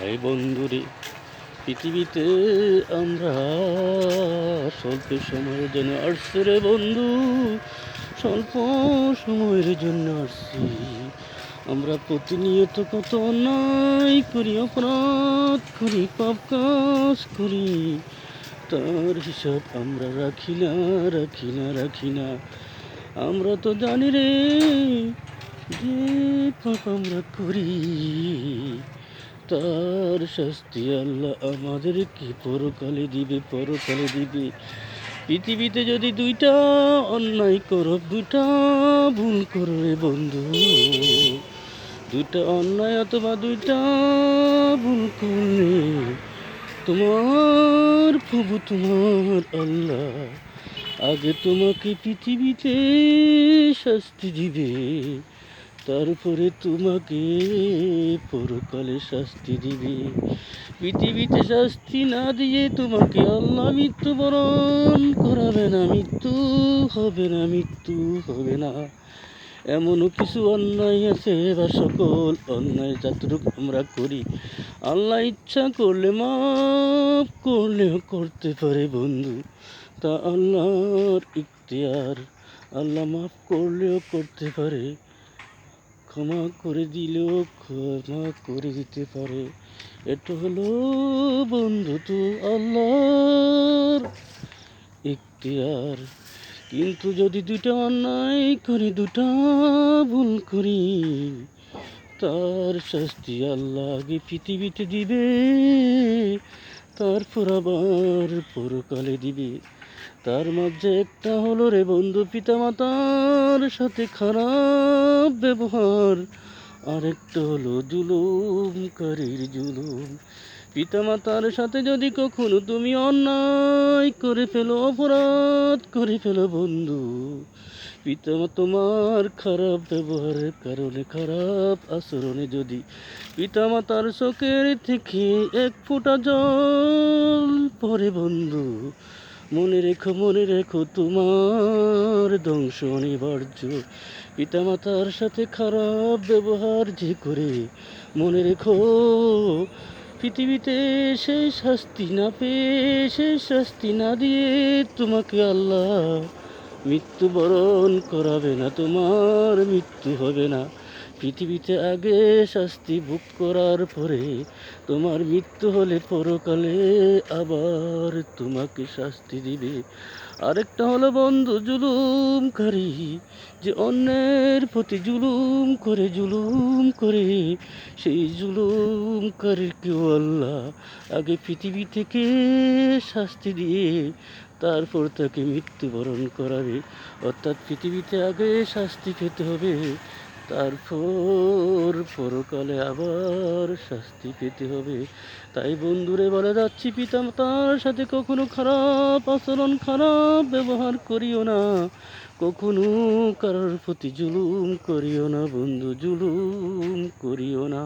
এই বন্ধুরে, পৃথিবীতে আমরা স্বল্প সময়ের জন্য আসছি রে বন্ধু, স্বল্প সময়ের জন্য আসছি। আমরা প্রতিনিয়ত কত অন্যায় করি, অপরাধ করি, পাপ কাজ করি, তার হিসাব আমরা রাখি না। আমরা তো জানি রে যে পাপ আমরা করি, তার শাস্তি আল্লাহ আমাদেরকে পরকালে দিবে। পৃথিবীতে যদি দুইটা অন্যায় করো, দুইটা ভুল করো রে বন্ধু, দুইটা অন্যায় অথবা দুইটা ভুল করলে তোমার প্রভু, তোমার আল্লাহ আগে তোমাকে পৃথিবীতে শাস্তি দিবে, তারপরে তোমাকে পরকালে শাস্তি দিবে। পৃথিবীতে শাস্তি না দিয়ে তোমাকে আল্লাহ মৃত্যুবরণ করাবে না, মৃত্যু হবে না। এমনও কিছু অন্যায় আছে বা সকল অন্যায় যতটুকু আমরা করি, আল্লাহ ইচ্ছা করলে মাফ করলেও করতে পারে বন্ধু। তা আল্লাহর ইখতিয়ার, আল্লাহ মাফ করলেও করতে পারে, ক্ষমা করে দিলেও ক্ষমা করে দিতে পারে। এটা হলো বন্ধু তো আল্লাহর ইখতিয়ার। কিন্তু যদি দুটা অন্যায় করি, দুটা ভুল করি, তার শাস্তি আল্লাহ আগে পৃথিবীতে দিবে, তারপর আবার পরকালে দিবে। তার মাঝে একটা হলো রে বন্ধু, পিতামাতার সাথে খারাপ ব্যবহার, আরেকটা হলো জুলুমকারীর জুলুম। পিতামাতার সাথে যদি কখনো তুমি অন্যায় করে ফেলো, অপরাধ করে ফেলো বন্ধু, পিতামা তোমার খারাপ ব্যবহারের কারণে, খারাপ আচরণে যদি পিতামাতার চোখের থেকে এক ফোঁটা জল পড়ে বন্ধু, মনে রেখো তোমার ধ্বংস অনিবার্য। পিতামাতার সাথে খারাপ ব্যবহার যে করে, মনে রেখো পৃথিবীতে সেই শাস্তি না পেয়ে, সেই শাস্তি না দিয়ে তোমাকে আল্লাহ মৃত্যুবরণ করাবে না, তোমার মৃত্যু হবে না। পৃথিবীতে আগে শাস্তি ভোগ করার পরে তোমার মৃত্যু হলে পরকালে আবার তোমাকে শাস্তি দিবে। আরেকটা হলো বন্ধু জুলুমকারী, যে অন্যের প্রতি জুলুম করে সেই জুলুমকারীকেও আল্লাহ আগে পৃথিবী থেকে শাস্তি দিয়ে তারপর তাকে মৃত্যুবরণ করাবে। অর্থাৎ পৃথিবীতে আগে শাস্তি পেতে হবে, তারপর পরকালে আবার শাস্তি পেতে হবে। তাই বন্ধুরে বলে যাচ্ছি, পিতামাতার সাথে কখনো খারাপ আচরণ, খারাপ ব্যবহার করিও না, কখনো কারোর প্রতি জুলুম করিও না বন্ধু, জুলুম করিও না।